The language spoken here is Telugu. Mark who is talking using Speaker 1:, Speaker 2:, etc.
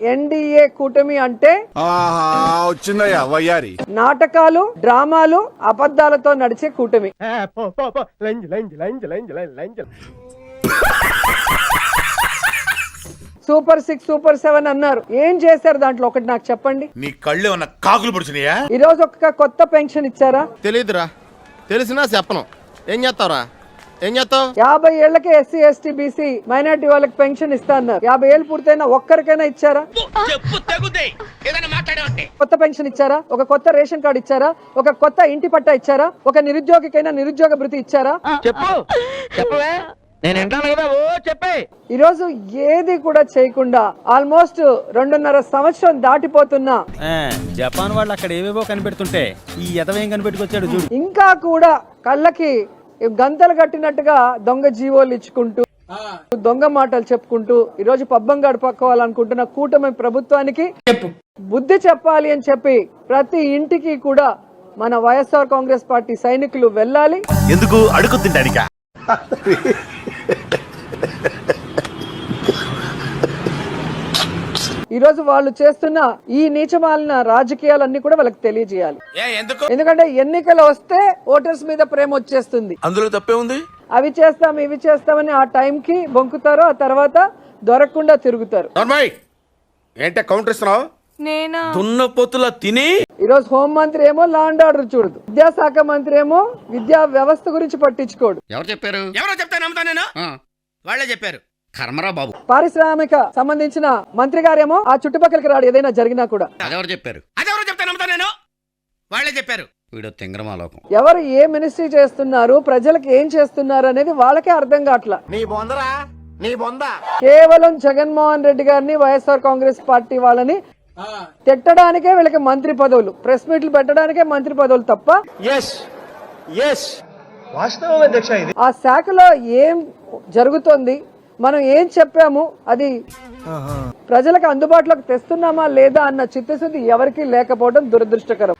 Speaker 1: ఎన్డీఏ కూటమి అంటే
Speaker 2: వచ్చిందయ్యా వయ్యారి
Speaker 1: నాటకాలు, డ్రామాలు, అబద్ధాలతో నడిచే కూటమి. సూపర్ 6, సూపర్ 7 అన్నారు. ఏం చేశారు దాంట్లో ఒకటి నాకు చెప్పండి.
Speaker 2: నీ కళ్ళు ఉన్న కాకులు పొడిచినాయా?
Speaker 1: ఈ రోజు ఒక కొత్త పెన్షన్ ఇచ్చారా?
Speaker 3: తెలీదురా, తెలిసినా చెప్పను. ఏం చేస్తావురా? ఏం చేస్తావు?
Speaker 1: 50 ఏళ్లకే ఎస్సీ, ఎస్టీ, బీసీ, మైనార్టీ వాళ్ళకి పెన్షన్ ఇస్తా అన్నారు. 50 ఏళ్ళు పూర్తయినా ఒక్కరికైనా ఇచ్చారా? కొత్త పెన్షన్ ఇచ్చారా? ఒక కొత్త రేషన్ కార్డు ఇచ్చారా? ఒక కొత్త ఇంటి పట్టా ఇచ్చారా? ఒక నిరుద్యోగికైనా నిరుద్యోగ భృతి ఇచ్చారా? ఈ రోజు ఏది కూడా చేయకుండా ఆల్మోస్ట్ 2.5 సంవత్సరం దాటిపోతున్నా
Speaker 4: జపాన్ వాళ్ళు అక్కడ ఏవేవో కనిపెడుతుంటే ఈ ఎదవేం కనిపెట్టుకొచ్చాడు చూడు.
Speaker 1: ఇంకా కూడా కళ్ళకి గంతలు కట్టినట్టుగా దొంగ జీవోలు ఇచ్చుకుంటూ, దొంగ మాటలు చెప్పుకుంటూ ఈరోజు పబ్బం గడపకోవాలనుకుంటున్న కూటమి ప్రభుత్వానికి బుద్ధి చెప్పాలి అని చెప్పి ప్రతి ఇంటికి కూడా మన వైఎస్ఆర్ కాంగ్రెస్ పార్టీ సైనికులు వెళ్ళాలి.
Speaker 2: ఎందుకు అడుగు తింటానికా?
Speaker 1: ఈ రోజు వాళ్ళు చేస్తున్న ఈ నీచమాలిన రాజకీయాలన్నీ కూడా వాళ్ళకి తెలియజేయాలి. ఎందుకంటే ఎన్నికలు వస్తే ఓటర్స్ మీద ప్రేమ వచ్చేస్తుంది.
Speaker 2: అందులో తప్పే ఉంది.
Speaker 1: అవి చేస్తాం, ఇవి చేస్తామని ఆ టైంకి బొంకుతారు, ఆ తర్వాత దొరకకుండా తిరుగుతారు.
Speaker 3: ఏంటే కౌంటర్ ఇస్తున్నావు?
Speaker 2: దున్నపోతులా తిని
Speaker 1: ఈరోజు హోంమంత్రి ఏమో లా అండ్ ఆర్డర్ చూడదు, విద్యాశాఖ మంత్రి ఏమో విద్యా వ్యవస్థ గురించి పట్టించుకోడు.
Speaker 3: ఎవరు చెప్పారు? ఎవరో చెప్తే నమ్ముతా నేను. వాళ్ళే చెప్పారు. కర్మరా బాబు.
Speaker 1: పారిశ్రామిక సంబంధించిన మంత్రి గారేమో ఆ చుట్టుపక్కలకి రాడు ఏదైనా జరిగినా కూడా.
Speaker 3: అదెవరు చెప్పారు? అదెవరో చెప్తే నమ్ముతా నేను. వాళ్ళే చెప్పారు. వీడు తింగరమాలోకం.
Speaker 1: ఎవరు ఏ మినిస్ట్రీ చేస్తున్నారు, ప్రజలకు ఏం చేస్తున్నారు అనేది వాళ్ళకే అర్థం కావట్లా. కేవలం జగన్మోహన్ రెడ్డి గారిని, వైఎస్ఆర్ కాంగ్రెస్ పార్టీ వాళ్ళని తిట్టడానికే వీళ్ళకి మంత్రి పదవులు, ప్రెస్ మీట్లు పెట్టడానికే మంత్రి పదవులు తప్ప ఆ శాఖలో ఏం జరుగుతోంది, మనం ఏం చెప్పాము, అది ప్రజలకు అందుబాటులోకి తెస్తున్నామా లేదా అన్న చిత్తశుద్ధి ఎవరికీ లేకపోవడం దురదృష్టకరం.